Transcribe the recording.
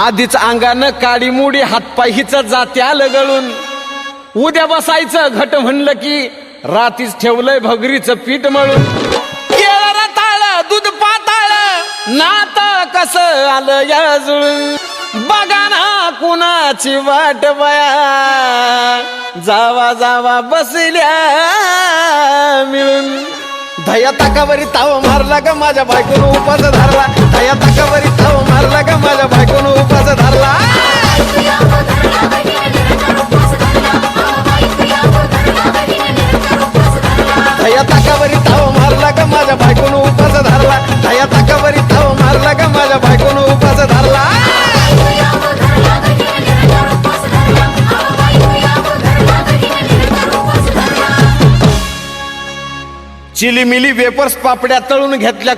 आधीच अंगानं काडी मुडी हातपाय हिच जाते आलं गळून. उद्या बसायचं घट म्हणलं की रातीच ठेवलंय भगरीचं पीठ मळून. केळं रताळ दूध पाताळ नात कसं आलं या जुळून. बघा ना कुणाची वाट बया जावा जावा बसल्या मिळून. धया ताकावरी ताव मारला ग माझ्या बायकोन उपास धरला. धया ताकावरी ताव मारला ग माझ्या बायकोन उपास धरला. धया ताकावरी ताव मारला ग माझ्या बायकोन उपास धरला. धया ताकावरी ताव मारला ग माझ्या बायकोन उपास धरला. चिली मिली वेपर्स पापड्या तळून घेतल्या.